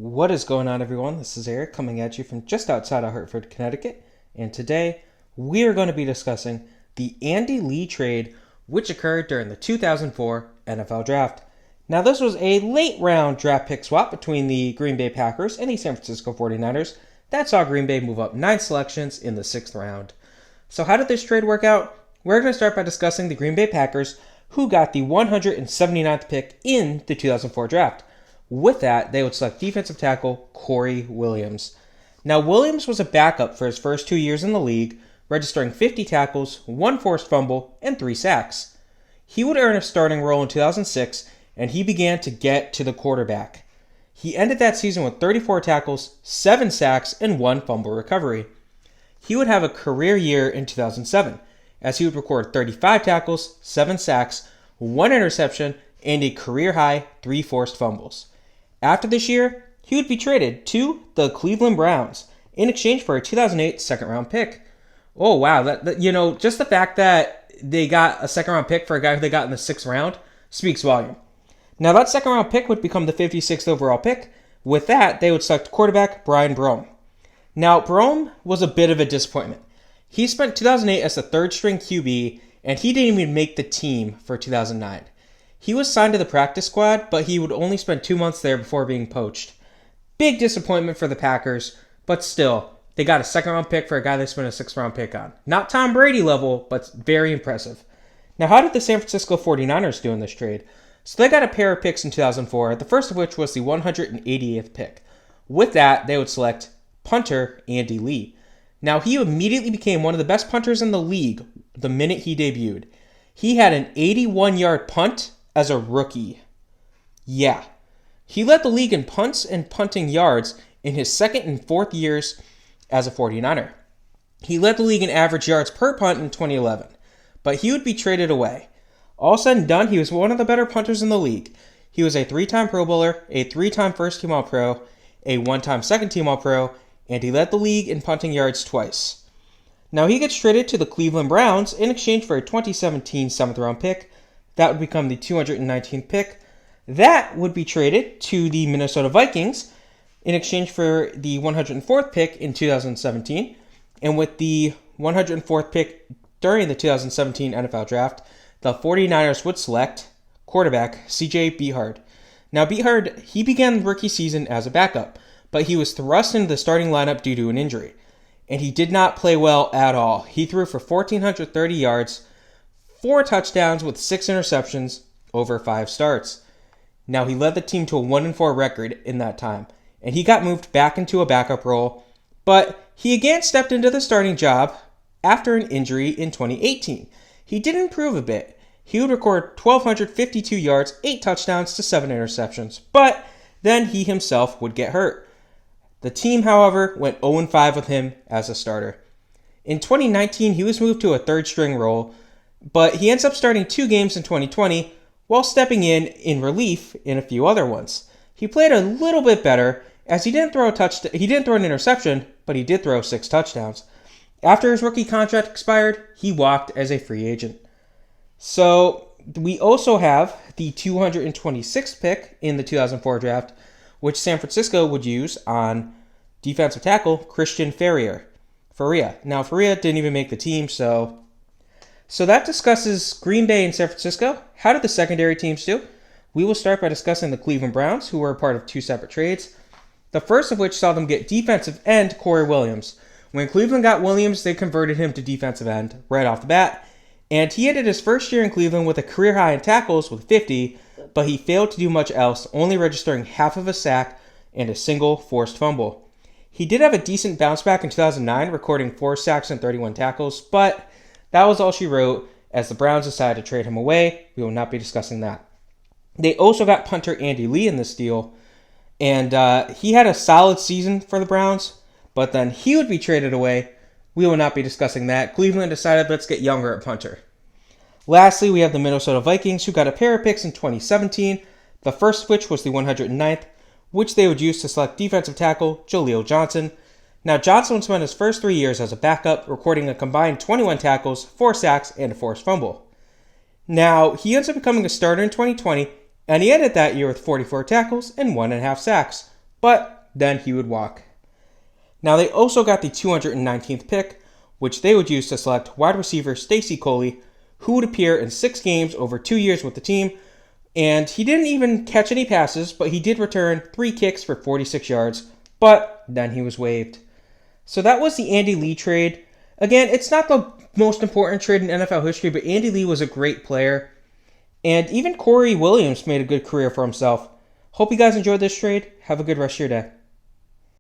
What is going on, everyone? This is Eric coming at you from just outside of Hartford, Connecticut, and today we are going to be discussing the Andy Lee trade, which occurred during the 2004 NFL Draft. Now, this was a late round draft pick swap between the Green Bay Packers and the San Francisco 49ers that saw Green Bay move up 9 selections in the 6th round. So how did this trade work out? We're going to start by discussing the Green Bay Packers, who got the 179th pick in the 2004 draft. With that, they would select defensive tackle Corey Williams. Now, Williams was a backup for his first 2 years in the league, registering 50 tackles, 1 forced fumble, and 3 sacks. He would earn a starting role in 2006, and he began to get to the quarterback. He ended that season with 34 tackles, 7 sacks, and 1 fumble recovery. He would have a career year in 2007, as he would record 35 tackles, 7 sacks, 1 interception, and a career-high 3 forced fumbles. After this year, he would be traded to the Cleveland Browns in exchange for a 2008 second-round pick. Oh, wow. Just the fact that they got a second-round pick for a guy who they got in the 6th round speaks volume. Now, that second-round pick would become the 56th overall pick. With that, they would select quarterback Brian Brome. Now, Brome was a bit of a disappointment. He spent 2008 as the third-string QB, and he didn't even make the team for 2009. He was signed to the practice squad, but he would only spend 2 months there before being poached. Big disappointment for the Packers, but still, they got a second-round pick for a guy they spent a 6th-round pick on. Not Tom Brady level, but very impressive. Now, how did the San Francisco 49ers do in this trade? So they got a pair of picks in 2004, the first of which was the 188th pick. With that, they would select punter Andy Lee. Now, he immediately became one of the best punters in the league the minute he debuted. He had an 81-yard punt as a rookie. Yeah. He led the league in punts and punting yards in his 2nd and 4th years as a 49er. He led the league in average yards per punt in 2011, but he would be traded away. All said and done, he was one of the better punters in the league. He was a 3-time Pro Bowler, a 3-time first-team All-Pro, a 1-time second-team All-Pro, and he led the league in punting yards twice. Now, he gets traded to the Cleveland Browns in exchange for a 2017 7th-round pick. That would become the 219th pick. That would be traded to the Minnesota Vikings in exchange for the 104th pick in 2017. And with the 104th pick during the 2017 NFL Draft, the 49ers would select quarterback C.J. Beathard. Now, Beathard, he began the rookie season as a backup, but he was thrust into the starting lineup due to an injury. And he did not play well at all. He threw for 1,430 yards, 4 touchdowns with 6 interceptions over 5 starts. Now, he led the team to a 1-4 record in that time, and he got moved back into a backup role, but he again stepped into the starting job after an injury in 2018. He did improve a bit. He would record 1,252 yards, 8 touchdowns to 7 interceptions, but then he himself would get hurt. The team, however, went 0-5 with him as a starter. In 2019, he was moved to a third-string role, but he ends up starting 2 games in 2020 while stepping in relief in a few other ones. He played a little bit better as he didn't throw an interception, but he did throw 6 touchdowns. After his rookie contract expired, he walked as a free agent. So we also have the 226th pick in the 2004 draft, which San Francisco would use on defensive tackle Christian Faria. Now, Faria didn't even make the team, so that discusses Green Bay and San Francisco. How did the secondary teams do? We will start by discussing the Cleveland Browns, who were a part of 2 separate trades, the first of which saw them get defensive end Corey Williams. When Cleveland got Williams, they converted him to defensive end right off the bat, and he ended his first year in Cleveland with a career high in tackles with 50, but he failed to do much else, only registering half of a sack and a single forced fumble. He did have a decent bounce back in 2009, recording 4 sacks and 31 tackles, but that was all she wrote, as the Browns decided to trade him away. We will not be discussing that. They also got punter Andy Lee in this deal, and he had a solid season for the Browns, but then he would be traded away. We will not be discussing that. Cleveland decided, let's get younger at punter. Lastly, we have the Minnesota Vikings, who got a pair of picks in 2017, the first of which was the 109th, which they would use to select defensive tackle Jaleel Johnson. Now, Johnson would spend his first 3 years as a backup, recording a combined 21 tackles, 4 sacks, and a forced fumble. Now, he ends up becoming a starter in 2020, and he ended that year with 44 tackles and 1.5 sacks. but then he would walk. Now they also got the 219th pick, which they would use to select wide receiver Stacy Coley, who would appear in 6 games over 2 years with the team, and he didn't even catch any passes, but he did return 3 kicks for 46 yards, but then he was waived. So that was the Andy Lee trade. Again, it's not the most important trade in NFL history, but Andy Lee was a great player. And even Corey Williams made a good career for himself. Hope you guys enjoyed this trade. Have a good rest of your day.